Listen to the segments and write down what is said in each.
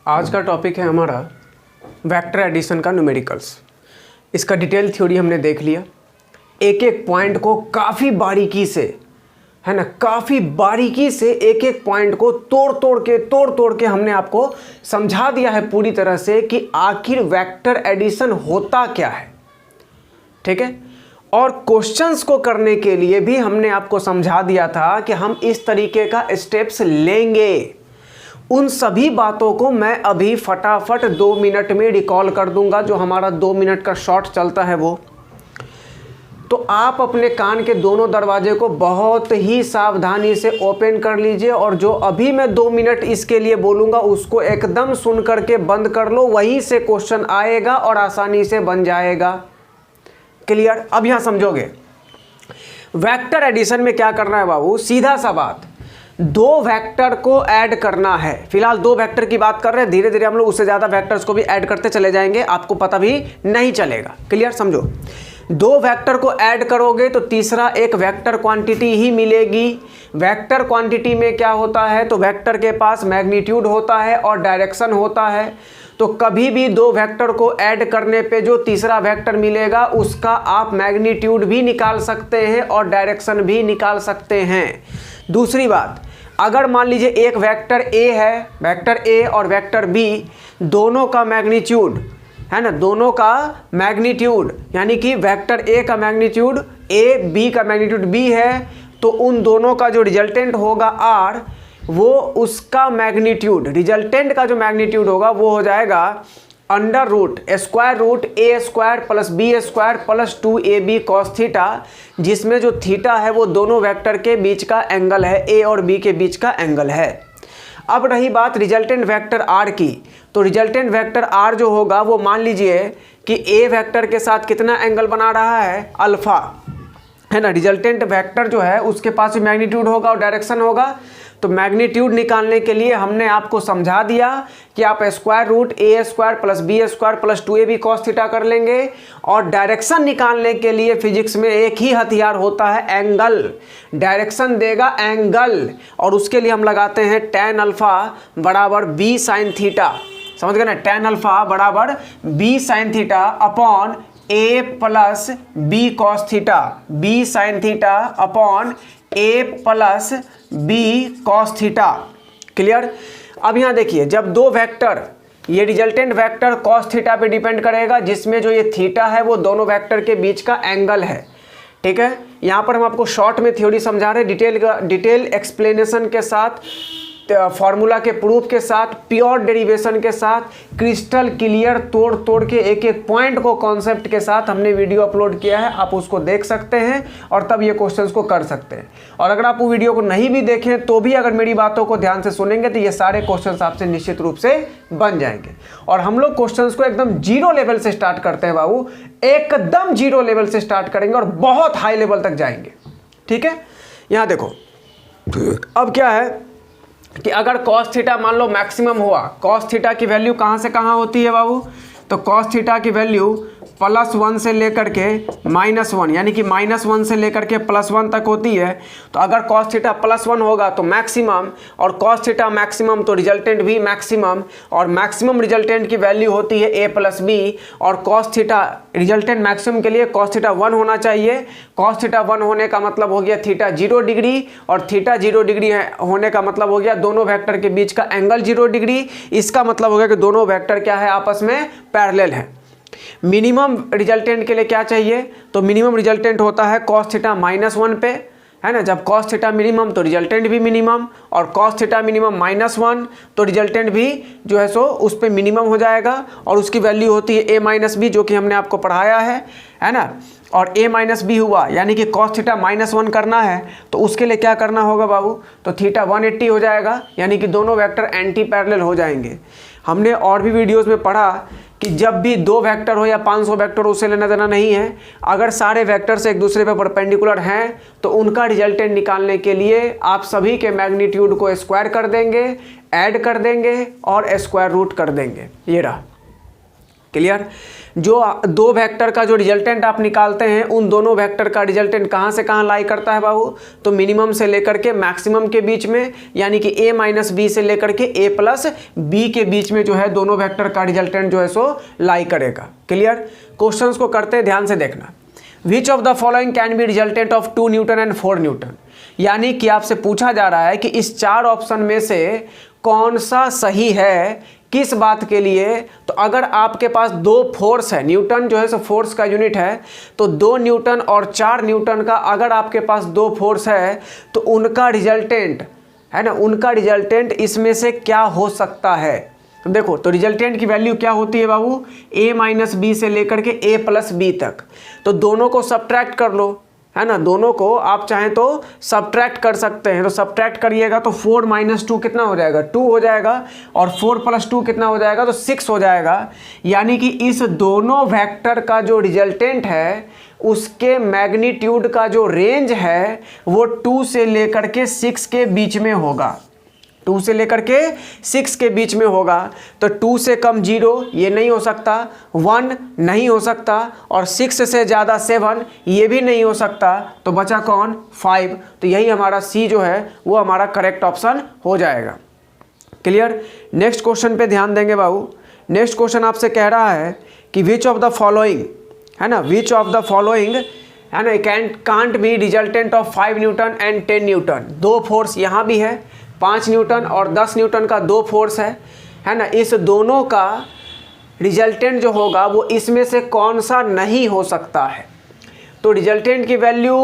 आज का टॉपिक है हमारा वेक्टर एडिशन का न्यूमेरिकल्स। इसका डिटेल थ्योरी हमने देख लिया। एक एक पॉइंट को काफ़ी बारीकी से, है ना, काफ़ी बारीकी से एक एक पॉइंट को तोड़ तोड़ के हमने आपको समझा दिया है पूरी तरह से कि आखिर वेक्टर एडिशन होता क्या है। ठीक है। और क्वेश्चंस को करने के लिए भी हमने आपको समझा दिया था कि हम इस तरीके का स्टेप्स लेंगे। उन सभी बातों को मैं अभी फटाफट 2 मिनट में रिकॉल कर दूंगा, जो हमारा 2 मिनट का शॉर्ट चलता है वो। तो आप अपने कान के दोनों दरवाजे को बहुत ही सावधानी से ओपन कर लीजिए और जो अभी मैं 2 मिनट इसके लिए बोलूँगा उसको एकदम सुन करके बंद कर लो। वहीं से क्वेश्चन आएगा और आसानी से बन जाएगा। क्लियर? अब यहाँ समझोगे वेक्टर एडिशन में क्या करना है बाबू। सीधा सा बात, 2 वेक्टर को ऐड करना है। फिलहाल 2 वेक्टर की बात कर रहे हैं, धीरे धीरे हम लोग उससे ज़्यादा वेक्टर्स को भी ऐड करते चले जाएंगे, आपको पता भी नहीं चलेगा। क्लियर? समझो, 2 वेक्टर को ऐड करोगे तो तीसरा एक वेक्टर क्वांटिटी ही मिलेगी। वेक्टर क्वांटिटी में क्या होता है, तो वेक्टर के पास मैग्नीट्यूड होता है और डायरेक्शन होता है। तो कभी भी 2 वेक्टर को ऐड करने पे जो तीसरा वेक्टर मिलेगा उसका आप मैग्नीट्यूड भी निकाल सकते हैं और डायरेक्शन भी निकाल सकते हैं। दूसरी बात, अगर मान लीजिए एक वेक्टर ए है, वेक्टर ए और वेक्टर बी, दोनों का मैग्नीट्यूड, है ना, दोनों का मैग्नीट्यूड यानी कि वेक्टर ए का मैग्नीट्यूड ए, बी का मैग्नीट्यूड बी है, तो उन दोनों का जो रिजल्टेंट होगा आर, वो उसका मैग्नीट्यूड, रिजल्टेंट का जो मैग्नीट्यूड होगा वो हो जाएगा under root square root a square plus b square plus 2ab cos theta, जिसमें जो थीटा है वो दोनों वेक्टर के बीच का एंगल है, ए और बी के बीच का एंगल है। अब रही बात रिजल्टेंट वेक्टर आर की, तो रिजल्टेंट वेक्टर आर जो होगा वो मान लीजिए कि ए वेक्टर के साथ कितना एंगल बना रहा है, अल्फा, है ना। रिजल्टेंट वेक्टर जो है उसके पास भी मैग्नीट्यूड होगा और डायरेक्शन होगा। तो मैग्नीट्यूड निकालने के लिए हमने आपको समझा दिया कि आप square root a square plus b square plus 2ab cos theta कर लेंगे। और डायरेक्शन निकालने के लिए फिजिक्स में एक ही हथियार होता है, एंगल। डायरेक्शन देगा एंगल और उसके लिए हम लगाते हैं tan अल्फा बराबर b साइन थीटा। समझ गए ना, tan अल्फा बराबर b sine theta upon a plus b cos theta, b sine theta upon a plus b cos theta. Clear? अब यहाँ देखिए, जब 2 वेक्टर, ये रिजल्टेंट वेक्टर कॉस थीटा पे डिपेंड करेगा, जिसमें जो ये थीटा है वो दोनों वेक्टर के बीच का एंगल है। ठीक है, यहाँ पर हम आपको शॉर्ट में थ्योरी समझा रहे हैं, डिटेल एक्सप्लेनेशन के साथ, फॉर्मूला के प्रूफ के साथ, प्योर डेरिवेशन के साथ, क्रिस्टल क्लियर तोड़ के एक एक पॉइंट को कॉन्सेप्ट के साथ हमने वीडियो अपलोड किया है। आप उसको देख सकते हैं और तब ये क्वेश्चंस को कर सकते हैं। और अगर आप वो वीडियो को नहीं भी देखें तो भी अगर मेरी बातों को ध्यान से सुनेंगे तो ये सारे क्वेश्चंस आपसे निश्चित रूप से बन जाएंगे। और हम लोग क्वेश्चंस को एकदम 0 लेवल से स्टार्ट करते हैं बाबू, एकदम 0 लेवल से स्टार्ट करेंगे और बहुत हाई लेवल तक जाएंगे। ठीक है, यहाँ देखो अब क्या है कि अगर cos थीटा मान लो मैक्सिमम हुआ, cos थीटा की वैल्यू कहाँ से कहाँ होती है बाबू, तो cos थीटा की वैल्यू +1 से लेकर के -1, यानी कि -1 से लेकर के +1 तक होती है। तो अगर cos थीटा +1 होगा तो मैक्सिमम, और cos थीटा मैक्सिमम तो रिजल्टेंट भी मैक्सिमम, और मैक्सिमम रिजल्टेंट की वैल्यू होती है a प्लस बी। और cos थीटा रिजल्टेंट मैक्सिमम के लिए cos थीटा 1 होना चाहिए। cos थीटा 1 होने का मतलब हो गया थीटा 0 डिग्री, और थीटा 0 डिग्री होने का मतलब हो गया दोनों वेक्टर के बीच का एंगल 0 डिग्री। इसका मतलब हो गया कि दोनों वेक्टर क्या है, आपस में पैरेलल है। मिनिमम रिजल्टेंट के लिए क्या चाहिए, तो मिनिमम रिजल्टेंट होता है cos थीटा -1 पे, है ना। जब cos थीटा मिनिमम तो रिजल्टेंट भी मिनिमम, और cos थीटा मिनिमम -1 तो रिजल्टेंट भी जो है सो उस पे मिनिमम हो जाएगा। और उसकी वैल्यू होती है a - b, जो कि हमने आपको पढ़ाया है ना। और a - b हुआ यानी कि cos थीटा -1 करना है, तो उसके लिए क्या करना होगा बाबू, तो थीटा 180 हो जाएगा, यानी कि दोनों वेक्टर एंटी पैरेलल हो जाएंगे। हमने और भी वीडियोस में पढ़ा कि जब भी 2 वेक्टर हो या 500 वेक्टर हो, उससे लेना देना नहीं है। अगर सारे वेक्टर्स एक दूसरे पे परपेंडिकुलर हैं तो उनका रिजल्टेंट निकालने के लिए आप सभी के मैग्नीट्यूड को स्क्वायर कर देंगे, ऐड कर देंगे और स्क्वायर रूट कर देंगे। ये रहा। क्लियर। जो दो वेक्टर का जो रिजल्टेंट आप निकालते हैं उन दोनों वेक्टर का रिजल्टेंट कहाँ से कहाँ लाई करता है बाबू, तो मिनिमम से लेकर के मैक्सिमम के बीच में, यानी कि a माइनस बी से लेकर के a प्लस बी के बीच में जो है दोनों वेक्टर का रिजल्टेंट जो है सो लाई करेगा। क्लियर। क्वेश्चंस को करते हैं, ध्यान से देखना। Which of the following can be resultant of 2 Newton and 4 Newton, यानी कि आपसे पूछा जा रहा है कि इस 4 ऑप्शन में से कौन सा सही है, किस बात के लिए। तो अगर आपके पास 2 फोर्स है, न्यूटन जो है सो फोर्स का यूनिट है, तो 2 न्यूटन और 4 न्यूटन का अगर आपके पास 2 फोर्स है तो उनका रिजल्टेंट है ना, उनका रिजल्टेंट इसमें से क्या हो सकता है। तो देखो, तो रिजल्टेंट की वैल्यू क्या होती है बाबू, a माइनस बी से लेकर के a प्लस बी तक। तो दोनों को सब्ट्रैक्ट कर लो, है ना, दोनों को आप चाहें तो सब्ट्रैक्ट कर सकते हैं। तो सब्ट्रैक्ट करिएगा तो 4 माइनस 2 कितना हो जाएगा, 2 हो जाएगा, और 4 प्लस 2 कितना हो जाएगा, तो 6 हो जाएगा। यानी कि इस दोनों वेक्टर का जो रिजल्टेंट है उसके मैग्नीट्यूड का जो रेंज है वो 2 से लेकर के 6 के बीच में होगा, 2 से लेकर के 6 के बीच में होगा। तो 2 से कम 0 ये नहीं हो सकता, 1 नहीं हो सकता, और 6 से ज़्यादा 7 ये भी नहीं हो सकता। तो बचा कौन, 5। तो यही हमारा सी जो है वो हमारा करेक्ट ऑप्शन हो जाएगा। क्लियर। नेक्स्ट क्वेश्चन पे ध्यान देंगे बाबू। नेक्स्ट क्वेश्चन आपसे कह रहा है कि विच ऑफ द फॉलोइंग, है ना, विच ऑफ द फॉलोइंग, है ना, can't be resultant of 5 newton and 10 Newton. 2 force यहाँ भी है, 5 न्यूटन और 10 न्यूटन का 2 फोर्स है ना, इस दोनों का रिजल्टेंट जो होगा वो इसमें से कौन सा नहीं हो सकता है। तो रिजल्टेंट की वैल्यू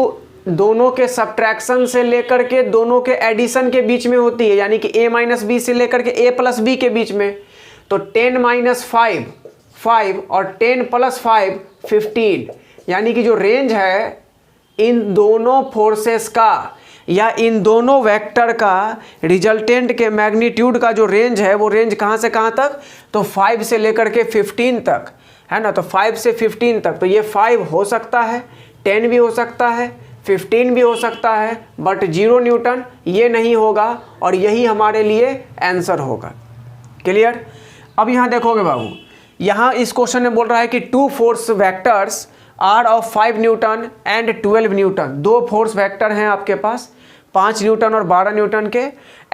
दोनों के सब्ट्रैक्शन से लेकर के दोनों के एडिशन के बीच में होती है, यानी कि a माइनस बी से लेकर के a प्लस बी के बीच में। तो 10 माइनस 5 5 और 10 प्लस 5 15, यानी कि जो रेंज है इन दोनों फोर्सेस का या इन दोनों वेक्टर का रिजल्टेंट के मैग्नीट्यूड का जो रेंज है वो रेंज कहाँ से कहाँ तक, तो 5 से लेकर के 15 तक, है ना। तो 5 से 15 तक, तो ये 5 हो सकता है, 10 भी हो सकता है, 15 भी हो सकता है, बट 0 न्यूटन ये नहीं होगा, और यही हमारे लिए आंसर होगा। क्लियर। अब यहाँ देखोगे बाबू, यहाँ इस क्वेश्चन में बोल रहा है कि 2 force vectors are of 5 newton and 12 newton. 2 force vector हैं आपके पास, 5 न्यूटन और 12 न्यूटन के।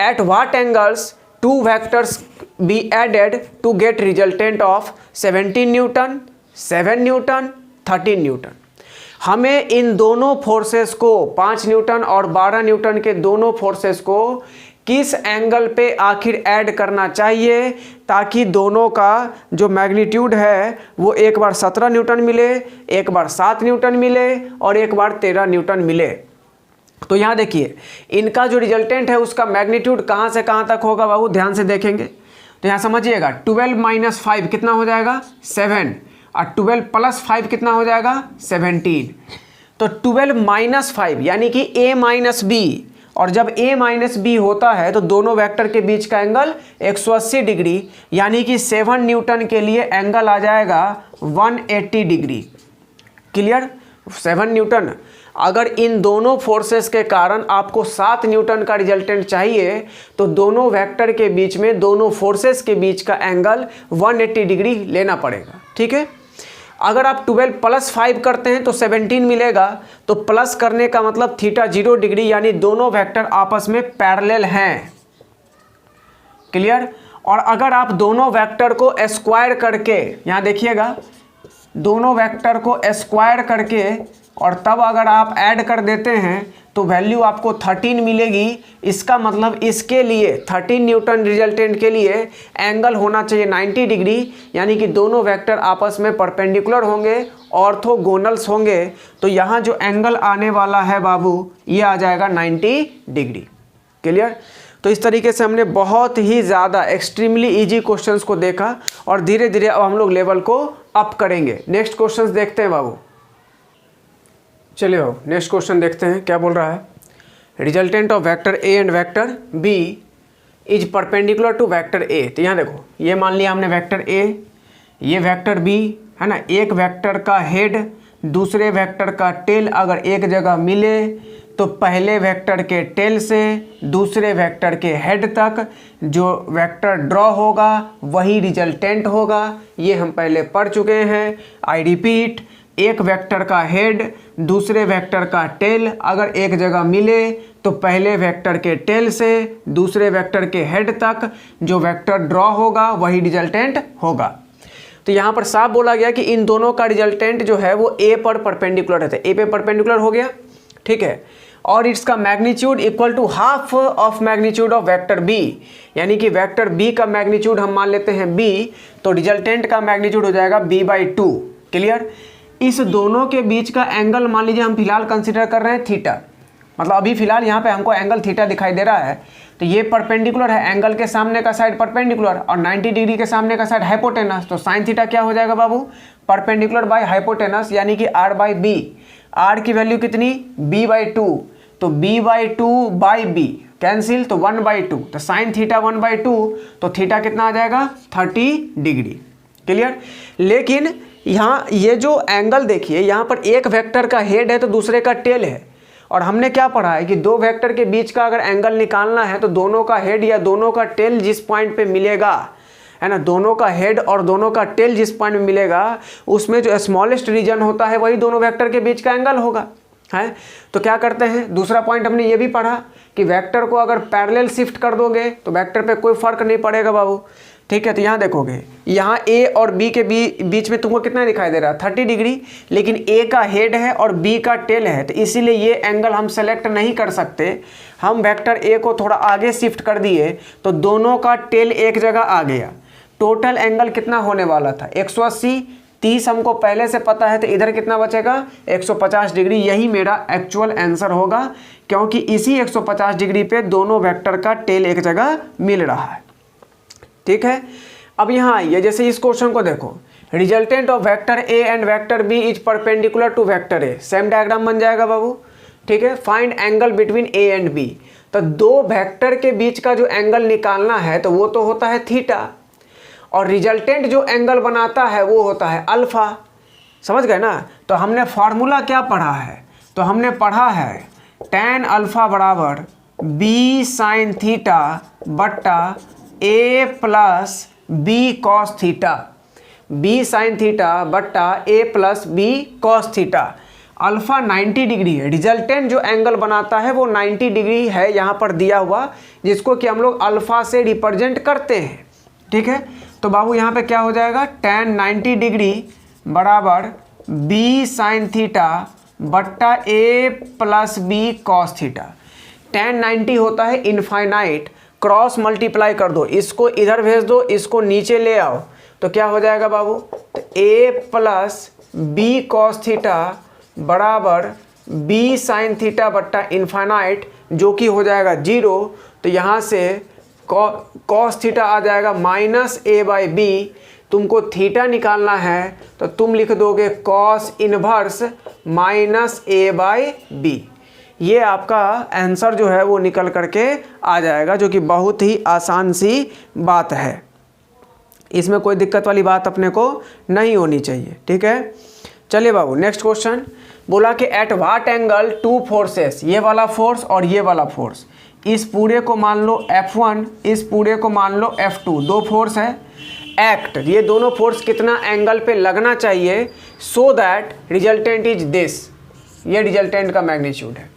At what angles 2 vectors be added to get resultant of 17 newton, 7 newton, 13 newton. हमें इन दोनों फोर्सेस को, 5 न्यूटन और 12 न्यूटन के दोनों फोर्सेस को किस एंगल पे आखिर ऐड करना चाहिए ताकि दोनों का जो मैग्नीट्यूड है वो एक बार 17 न्यूटन मिले, एक बार 7 न्यूटन मिले और एक बार 13 न्यूटन मिले। तो यहाँ देखिए, इनका जो रिजल्टेंट है उसका मैग्नीट्यूड कहाँ से कहाँ तक होगा बाबू, ध्यान से देखेंगे। तो यहाँ समझिएगा, 12 माइनस 5 कितना हो जाएगा, 7, और 12 प्लस 5 कितना हो जाएगा, 17। तो 12 माइनस 5 यानी कि a माइनस बी, और जब a माइनस बी होता है तो दोनों वेक्टर के बीच का एंगल 180 डिग्री, यानी कि 7 न्यूटन के लिए एंगल आ जाएगा 180 डिग्री। क्लियर। 7 न्यूटन, अगर इन दोनों फोर्सेस के कारण आपको 7 न्यूटन का रिजल्टेंट चाहिए तो दोनों वेक्टर के बीच में, दोनों फोर्सेस के बीच का एंगल 180 डिग्री लेना पड़ेगा। ठीक है। अगर आप 12 प्लस 5 करते हैं तो 17 मिलेगा। तो प्लस करने का मतलब थीटा 0 डिग्री, यानी दोनों वेक्टर आपस में पैरेलल हैं। क्लियर। और अगर आप दोनों वेक्टर को स्क्वायर करके, यहाँ देखिएगा, दोनों वेक्टर को स्क्वायर करके और तब अगर आप ऐड कर देते हैं तो वैल्यू आपको 13 मिलेगी। इसका मतलब इसके लिए 13 न्यूटन रिजल्टेंट के लिए एंगल होना चाहिए 90 डिग्री, यानी कि दोनों वेक्टर आपस में परपेंडिकुलर होंगे, ऑर्थोगोनल्स होंगे। तो यहाँ जो एंगल आने वाला है बाबू ये आ जाएगा 90 डिग्री। क्लियर। तो इस तरीके से हमने बहुत ही ज़्यादा एक्सट्रीमली इजी क्वेश्चंस को देखा और धीरे धीरे अब हम लोग लेवल को अप करेंगे। नेक्स्ट क्वेश्चंस देखते हैं बाबू। चलिए हो नेक्स्ट क्वेश्चन देखते हैं क्या बोल रहा है। Resultant of vector A and vector B is perpendicular to vector A. तो यहाँ देखो, ये मान लिया हमने वेक्टर ए, ये वेक्टर बी है ना। एक वेक्टर का हेड दूसरे वेक्टर का टेल अगर एक जगह मिले तो पहले वेक्टर के टेल से दूसरे वेक्टर के हेड तक जो वेक्टर ड्रॉ होगा वही रिजल्टेंट होगा। ये हम पहले पढ़ चुके हैं। आई रिपीट, एक वेक्टर का हेड दूसरे वेक्टर का टेल अगर एक जगह मिले तो पहले वेक्टर के टेल से दूसरे वेक्टर के हेड तक जो वेक्टर ड्रॉ होगा वही रिजल्टेंट होगा। तो यहाँ पर साफ बोला गया कि इन दोनों का रिजल्टेंट जो है वो ए पर परपेंडिकुलर रहता है। ए पे परपेंडिकुलर हो गया, ठीक है, और इसका magnitude equal to half of magnitude of vector B, यानी कि वेक्टर बी का मैग्नीट्यूड हम मान लेते हैं बी, तो रिजल्टेंट का मैग्नीट्यूड हो जाएगा b/2। क्लियर। इस दोनों के बीच का एंगल मान लीजिए हम फिलहाल कंसिडर कर रहे हैं थीटा, मतलब अभी फिलहाल यहाँ पे हमको एंगल थीटा दिखाई दे रहा है, तो ये परपेंडिकुलर है, एंगल के सामने का साइड परपेंडिकुलर और 90 डिग्री के सामने का साइड हाइपोटेनस, तो साइन थीटा क्या हो जाएगा बाबू, परपेंडिकुलर बाय हाइपोटेनस, यानी कि r/b। r की वैल्यू कितनी, b/2, तो b/2/b कैंसिल, तो 1/2, तो साइन थीटा 1/2, तो थीटा कितना आ जाएगा 30 डिग्री। क्लियर। लेकिन यहाँ ये जो एंगल देखिए, यहाँ पर एक वेक्टर का हेड है तो दूसरे का टेल है, और हमने क्या पढ़ा है कि दो वेक्टर के बीच का अगर एंगल निकालना है तो दोनों का हेड या दोनों का टेल जिस पॉइंट पे मिलेगा, है ना, दोनों का हेड और दोनों का टेल जिस पॉइंट में मिलेगा उसमें जो स्मॉलेस्ट रीजन होता है वही दोनों वेक्टर के बीच का एंगल होगा, है। तो क्या करते हैं, दूसरा पॉइंट हमने ये भी पढ़ा कि वेक्टर को अगर पैरेलल शिफ्ट कर दोगे तो वेक्टर पे कोई फर्क नहीं पड़ेगा बाबू, ठीक है। तो यहाँ देखोगे, यहाँ ए और बी के बीच में तुमको कितना दिखाई दे रहा है 30 डिग्री, लेकिन ए का हेड है और बी का टेल है, तो इसीलिए ये एंगल हम सेलेक्ट नहीं कर सकते। हम वेक्टर ए को थोड़ा आगे शिफ्ट कर दिए तो दोनों का टेल एक जगह आ गया। टोटल एंगल कितना होने वाला था 180, 30 हमको पहले से पता है, तो इधर कितना बचेगा 150 डिग्री। यही मेरा एक्चुअल आंसर होगा, क्योंकि इसी 150 डिग्री पे दोनों वेक्टर का टेल एक जगह मिल रहा है, ठीक है। अब यहाँ आइए, जैसे इस क्वेश्चन को देखो, resultant of vector A and vector B is perpendicular to vector A, same diagram बन जाएगा बाबू, ठीक है। Find angle between A and B, तो दो वेक्टर के बीच का जो एंगल निकालना है तो वो तो होता है थीटा, और रिजल्टेंट जो एंगल बनाता है वो होता है अल्फा। समझ गए ना। तो हमने फार्मूला क्या पढ़ा है, तो हमने पढ़ा है tan अल्फा बराबर b साइन थीटा बट्टा a plus b cos theta, b sine theta बट्टा a plus b cos theta. Alpha 90 degree है, रिजल्टेंट जो एंगल बनाता है वो 90 डिग्री है यहाँ पर दिया हुआ, जिसको कि हम लोग अल्फा से रिप्रेजेंट करते हैं, ठीक है। तो बाबू यहाँ पे क्या हो जाएगा, tan 90 डिग्री बराबर b साइन थीटा बट्टा a plus b cos theta. tan 90 होता है इनफाइनाइट, क्रॉस मल्टीप्लाई कर दो, इसको इधर भेज दो, इसको नीचे ले आओ, तो क्या हो जाएगा बाबू, तो a plus b cos theta बराबर b साइन थीटा बट्टा इनफाइनाइट, जो कि हो जाएगा 0। तो यहाँ से कॉस थीटा आ जाएगा -a/b। तुमको थीटा निकालना है तो तुम लिख दोगे कॉस इनवर्स -a/b। ये आपका आंसर जो है वो निकल करके आ जाएगा, जो कि बहुत ही आसान सी बात है। इसमें कोई दिक्कत वाली बात अपने को नहीं होनी चाहिए, ठीक है। चलिए बाबू, नेक्स्ट क्वेश्चन बोला कि at what angle two forces, ये वाला फोर्स और ये वाला फोर्स, इस पूरे को मान लो F1, इस पूरे को मान लो F2, दो फोर्स है, एक्ट, ये दोनों फोर्स कितना एंगल पे लगना चाहिए so that resultant is this, ये रिजल्टेंट का मैग्नीट्यूड है।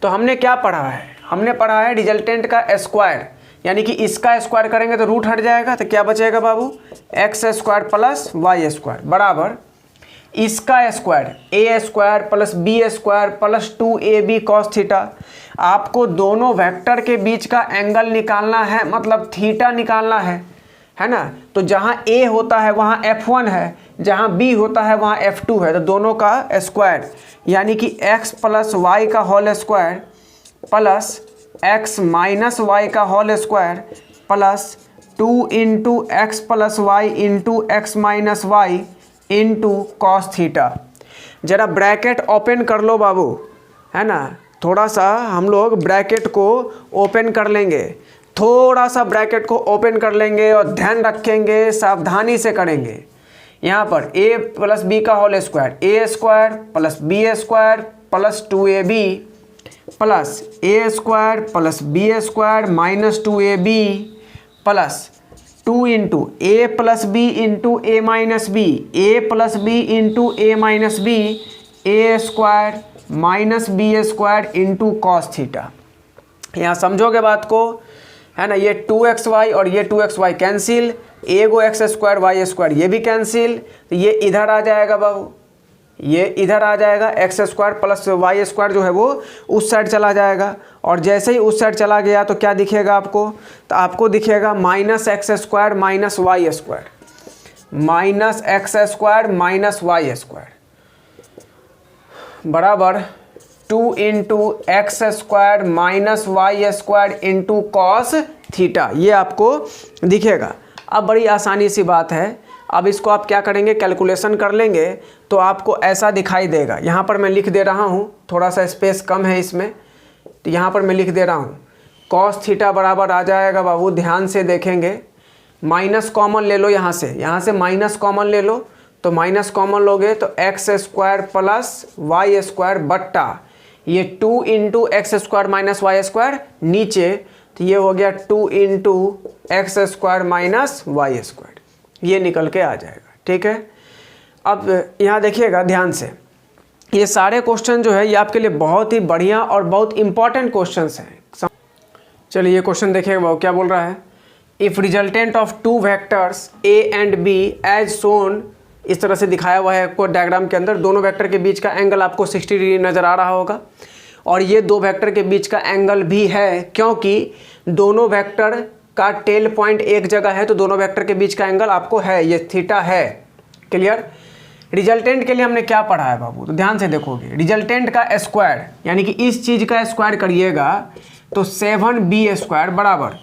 तो हमने क्या पढ़ा है, हमने पढ़ा है रिजल्टेंट का स्क्वायर, यानी कि इसका स्क्वायर करेंगे तो रूट हट जाएगा, तो क्या बचेगा बाबू, x² प्लस y² बराबर इसका square a² plus b² plus 2ab cos theta. आपको दोनों वेक्टर के बीच का एंगल निकालना है, मतलब थीटा निकालना है ना। तो जहाँ a होता है वहाँ F1 है, जहाँ b होता है वहाँ F2 है, तो दोनों का स्क्वायर यानी कि x प्लस वाई का whole square plus x minus y का whole square plus 2 into x plus y into x minus y into cos theta. जरा ब्रैकेट ओपन कर लो बाबू, है ना, थोड़ा सा हम लोग ब्रैकेट को ओपन कर लेंगे, थोड़ा सा ब्रैकेट को ओपन कर लेंगे और ध्यान रखेंगे, सावधानी से करेंगे। यहाँ पर a प्लस बी का whole square, a² plus b² plus 2ab plus a square plus b square minus 2ab plus 2 into a plus b into a minus b, a plus b into a minus b, a square minus b square into cos theta. यहाँ समझोगे बात को, है ना। ये 2xy और ये 2xy cancel, ए गो x square Y square ये भी कैंसिल, तो ये इधर आ जाएगा बाबू, ये इधर आ जाएगा, x square plus y square जो है वो उस साइड चला जाएगा। और जैसे ही उस साइड चला गया तो क्या दिखेगा आपको, तो आपको दिखेगा minus x square minus y square, minus x square minus y square बराबर 2 into x square minus y square into cos theta, ये आपको दिखेगा। अब बड़ी आसानी सी बात है, अब इसको आप क्या करेंगे, कैलकुलेशन कर लेंगे तो आपको ऐसा दिखाई देगा। यहाँ पर मैं लिख दे रहा हूँ, थोड़ा सा स्पेस कम है इसमें, तो यहाँ पर मैं लिख दे रहा हूँ कॉस थीटा बराबर आ जाएगा बाबू, ध्यान से देखेंगे, माइनस कॉमन ले लो यहाँ से माइनस कॉमन ले लो, तो माइनस कॉमन लोगे तो x square plus y square बट्टा ये 2 into x square minus y square नीचे, तो ये हो गया 2 into x square minus y square, ये निकल के आ जाएगा। ठीक है, अब यहाँ देखिएगा ध्यान से, ये सारे क्वेश्चन जो है ये आपके लिए बहुत ही बढ़िया और बहुत इंपॉर्टेंट क्वेश्चंस हैं। चलिए ये क्वेश्चन देखिएगा वो क्या बोल रहा है, if resultant of 2 vectors a and b as shown, इस तरह से दिखाया हुआ है आपको डायग्राम के अंदर, दोनों वेक्टर के बीच का एंगल आपको 60 डिग्री नज़र आ रहा होगा, और ये 2 वेक्टर के बीच का एंगल भी है, क्योंकि दोनों वेक्टर का टेल पॉइंट एक जगह है, तो दोनों वेक्टर के बीच का एंगल आपको है, ये थीटा है। क्लियर। रिजल्टेंट के लिए हमने क्या पढ़ा है बाबू, तो ध्यान से देखोगे, रिजल्टेंट का स्क्वायर यानी कि इस चीज़ का स्क्वायर करिएगा तो 7b स्क्वायर बराबर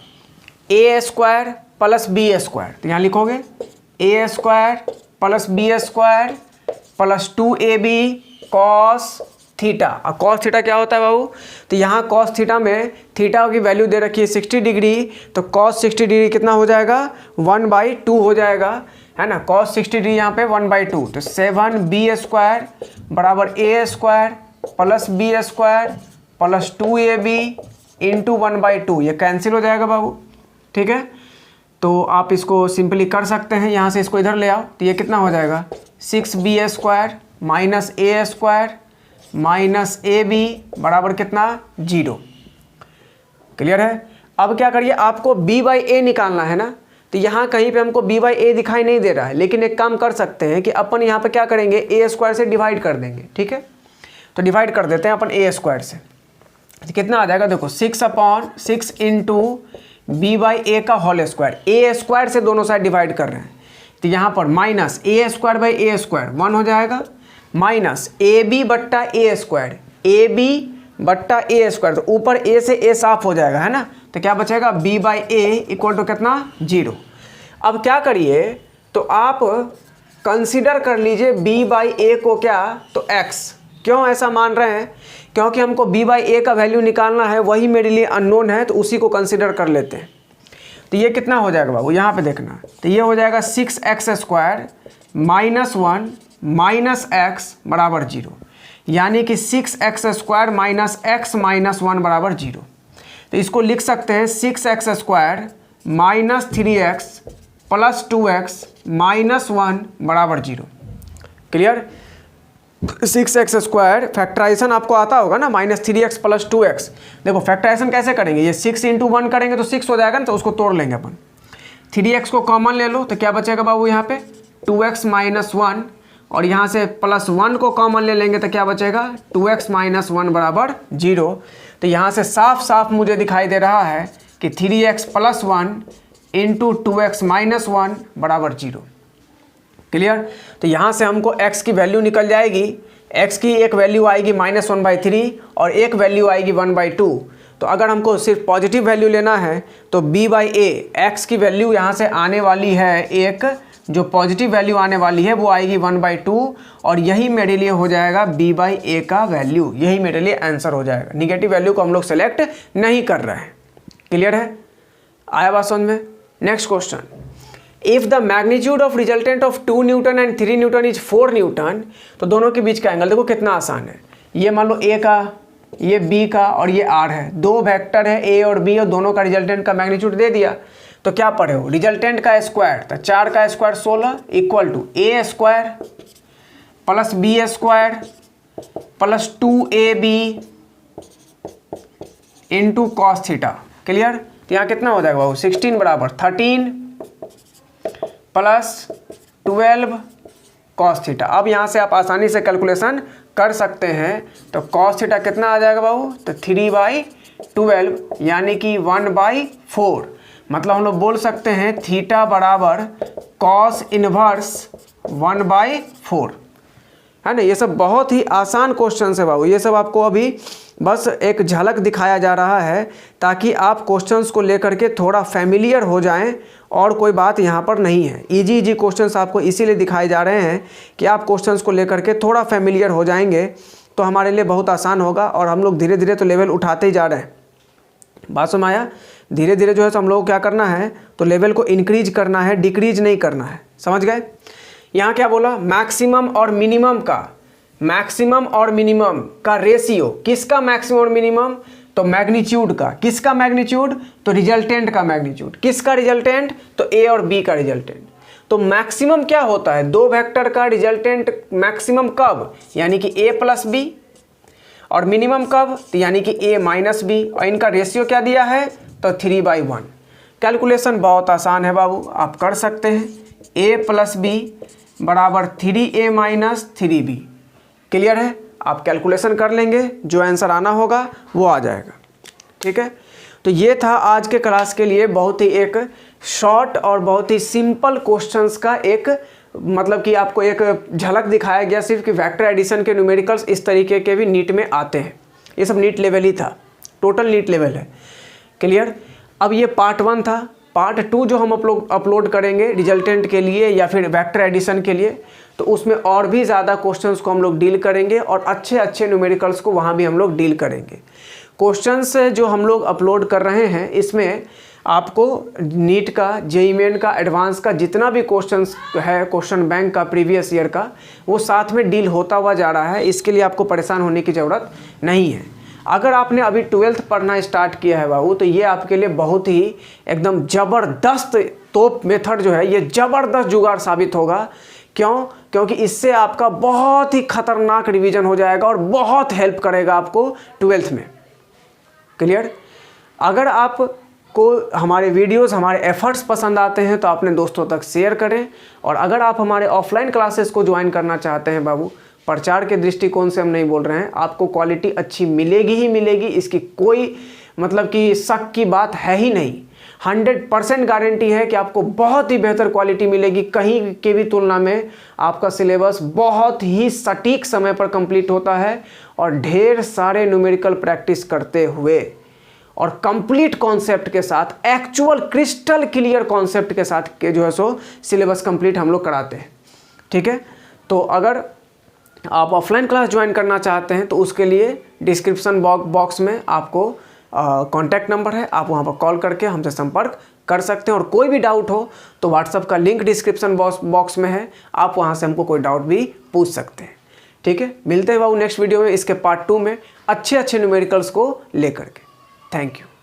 a square plus b square, तो यहाँ लिखोगे a square plus b square plus 2ab cos theta. और कॉस थीटा क्या होता है बाबू, तो यहाँ कॉस थीटा में थीटा की वैल्यू दे रखी है 60 डिग्री, तो कॉस 60 डिग्री कितना हो जाएगा 1/2 हो जाएगा, है ना। कॉस 60 डिग्री यहाँ पे 1/2, तो 7b स्क्वायर बराबर a square plus b square plus 2ab into 1/2, ये कैंसिल हो जाएगा बाबू। ठीक है, तो आप इसको सिंपली कर सकते हैं, यहाँ से इसको इधर ले आओ, तो ये कितना हो जाएगा 6b square minus A square minus A B बराबर कितना 0। क्लियर है। अब क्या करिए, आपको b/a निकालना है ना, तो यहाँ कहीं पे हमको b/a दिखाई नहीं दे रहा है, लेकिन एक काम कर सकते हैं कि अपन यहाँ पे क्या करेंगे, a स्क्वायर से डिवाइड कर देंगे। ठीक है, तो डिवाइड कर देते हैं अपन a स्क्वायर से, तो कितना आ जाएगा देखो 6/6 इंटू b/a का होल स्क्वायर, a स्क्वायर से दोनों साइड डिवाइड कर रहे हैं, तो यहाँ पर minus a square by a square 1 हो जाएगा, माइनस ab बट्टा a स्क्वायर, ab बट्टा a स्क्वायर, तो ऊपर a से a साफ हो जाएगा, है ना, तो क्या बचेगा b/a इक्वल टू कितना 0। अब क्या करिए, तो आप कंसीडर कर लीजिए b/a को क्या, तो x। क्यों ऐसा मान रहे हैं, क्योंकि हमको b/a का वैल्यू निकालना है, वही मेरे लिए अननोन है, तो उसी को कंसीडर कर लेते हैं। तो ये कितना हो जाएगा बाबू, यहाँ पे देखना, तो ये हो जाएगा 6x square minus 1 minus x बराबर 0, यानी कि 6x square minus x minus 1 बराबर 0। तो इसको लिख सकते हैं 6x square minus 3x plus 2x minus 1 बराबर 0। क्लियर। 6x स्क्वायर फैक्टराइजेशन आपको आता होगा ना, माइनस 3x प्लस 2x। देखो फैक्टराइजेशन कैसे करेंगे, ये 6 इंटू 1 करेंगे तो 6 हो जाएगा ना, तो उसको तोड़ लेंगे अपन। 3x को कॉमन ले लो, तो क्या बचेगा बाबू यहाँ पे 2x माइनस 1, और यहाँ से प्लस 1 को कॉमन ले लेंगे तो क्या बचेगा 2x माइनस 1 बराबर 0। तो यहाँ से साफ साफ मुझे दिखाई दे रहा है कि 3x plus 1 into 2x minus 1 बराबर 0। क्लियर। तो यहाँ से हमको x की वैल्यू निकल जाएगी, x की एक वैल्यू आएगी -1/3 और एक वैल्यू आएगी 1/2। तो अगर हमको सिर्फ पॉजिटिव वैल्यू लेना है तो b/a x की वैल्यू यहाँ से आने वाली है, एक जो पॉजिटिव वैल्यू आने वाली है वो आएगी 1/2, और यही मेरे लिए हो जाएगा b/a का वैल्यू, यही मेरे लिए आंसर हो जाएगा। निगेटिव वैल्यू को हम लोग सेलेक्ट नहीं कर रहे हैं। क्लियर है, आया बात समझ में। Next question, if the magnitude of resultant of 2 Newton and 3 Newton is 4 Newton, तो दोनों के बीच का एंगल देखो कितना आसान है। ये मान लो ए का ये b का और ये r है, दो वेक्टर है a और b और दोनों का रिजल्टेंट का मैग्नीट्यूड दे दिया। तो क्या पढ़े हो, रिजल्टेंट का स्क्वायर, तो 4 का square 16 equal to a square plus b square plus 2ab into cos theta. Clear. तो यहाँ कितना हो जाएगा बाबू, 16 बराबर 13 प्लस 12 कॉस थीटा। अब यहाँ से आप आसानी से कैलकुलेशन कर सकते हैं। तो कॉस थीटा कितना आ जाएगा बाबू, तो 3/12 यानी कि 1/4। मतलब हम लोग बोल सकते हैं थीटा बराबर कॉस इनवर्स 1/4, है ना। ये सब बहुत ही आसान क्वेश्चन है बाबू, ये सब आपको अभी बस एक झलक दिखाया जा रहा है ताकि आप क्वेश्चंस को लेकर के थोड़ा फैमिलियर हो जाएं, और कोई बात यहाँ पर नहीं है। इजी क्वेश्चंस आपको इसीलिए दिखाए जा रहे हैं कि आप क्वेश्चंस को लेकर के थोड़ा फैमिलियर हो जाएंगे तो हमारे लिए बहुत आसान होगा। और हम लोग धीरे धीरे तो लेवल उठाते ही जा रहे हैं, बात समझ आया। धीरे धीरे जो है हम लोग को क्या करना है, तो लेवल को इंक्रीज करना है, डिक्रीज नहीं करना है, समझ गए। यहाँ क्या बोला, मैक्सिमम और मिनिमम का, मैक्सिमम और मिनिमम का रेशियो, किसका मैक्सिमम और मिनिमम, तो मैग्नीट्यूड का, किसका मैग्नीट्यूड, तो रिजल्टेंट का मैग्नीट्यूड, किसका रिजल्टेंट, तो ए और बी का रिजल्टेंट। तो मैक्सिमम क्या होता है, दो वेक्टर का रिजल्टेंट मैक्सिमम कब, यानी कि ए प्लस बी, और मिनिमम कब, तो यानी कि ए माइनस बी, और इनका रेशियो क्या दिया है, तो 3/1। कैलकुलेशन बहुत आसान है बाबू, आप कर सकते हैं। ए प्लस बी बराबर 3a माइनस 3b। क्लियर है, आप कैलकुलेशन कर लेंगे, जो आंसर आना होगा वो आ जाएगा। ठीक है, तो ये था आज के क्लास के लिए बहुत ही एक शॉर्ट और बहुत ही सिंपल क्वेश्चंस का एक मतलब कि आपको एक झलक दिखाया गया सिर्फ कि वेक्टर एडिशन के न्यूमेरिकल्स इस तरीके के भी नीट में आते हैं। ये सब नीट लेवल ही था, टोटल नीट लेवल है। क्लियर। अब ये पार्ट 1 था। पार्ट 2 जो हम अपलोड करेंगे रिजल्टेंट के लिए या फिर वेक्टर एडिशन के लिए, तो उसमें और भी ज़्यादा क्वेश्चंस को हम लोग डील करेंगे और अच्छे अच्छे न्यूमेरिकल्स को वहाँ भी हम लोग डील करेंगे। क्वेश्चंस जो हम लोग अपलोड कर रहे हैं इसमें आपको नीट का, जेईई मेन का, एडवांस का जितना भी क्वेश्चंस है, क्वेश्चन बैंक का प्रीवियस ईयर का, वो साथ में डील होता हुआ जा रहा है। इसके लिए आपको परेशान होने की ज़रूरत नहीं है। अगर आपने अभी 12th पढ़ना स्टार्ट किया है बाबू, तो ये आपके लिए बहुत ही एकदम ज़बरदस्त तोप मेथड जो है, ये ज़बरदस्त जुगाड़ साबित होगा। क्यों? क्योंकि इससे आपका बहुत ही खतरनाक रिवीजन हो जाएगा और बहुत हेल्प करेगा आपको 12th में। क्लियर। अगर आपको हमारे वीडियोस, हमारे एफर्ट्स पसंद आते हैं तो अपने दोस्तों तक शेयर करें। और अगर आप हमारे ऑफलाइन क्लासेस को ज्वाइन करना चाहते हैं बाबू, प्रचार के दृष्टिकोण से हम नहीं बोल रहे हैं, आपको क्वालिटी अच्छी मिलेगी ही मिलेगी, इसकी कोई मतलब कि शक की बात है ही नहीं। 100% गारंटी है कि आपको बहुत ही बेहतर क्वालिटी मिलेगी। कहीं के भी तुलना में आपका सिलेबस बहुत ही सटीक समय पर कंप्लीट होता है और ढेर सारे न्यूमेरिकल प्रैक्टिस करते हुए और कंप्लीट कॉन्सेप्ट के साथ, एक्चुअल क्रिस्टल क्लियर कॉन्सेप्ट के साथ के जो है सो सिलेबस कंप्लीट हम लोग कराते हैं। ठीक है, तो अगर आप ऑफलाइन क्लास ज्वाइन करना चाहते हैं तो उसके लिए डिस्क्रिप्शन बॉक्स में आपको कॉन्टैक्ट नंबर है, आप वहाँ पर कॉल करके हमसे संपर्क कर सकते हैं। और कोई भी डाउट हो तो व्हाट्सएप का लिंक डिस्क्रिप्शन बॉक्स में है, आप वहाँ से हमको कोई डाउट भी पूछ सकते हैं। ठीक है, मिलते हैं बाबू नेक्स्ट वीडियो में इसके पार्ट 2 में अच्छे अच्छे न्यूमेरिकल्स को लेकर के। Thank you.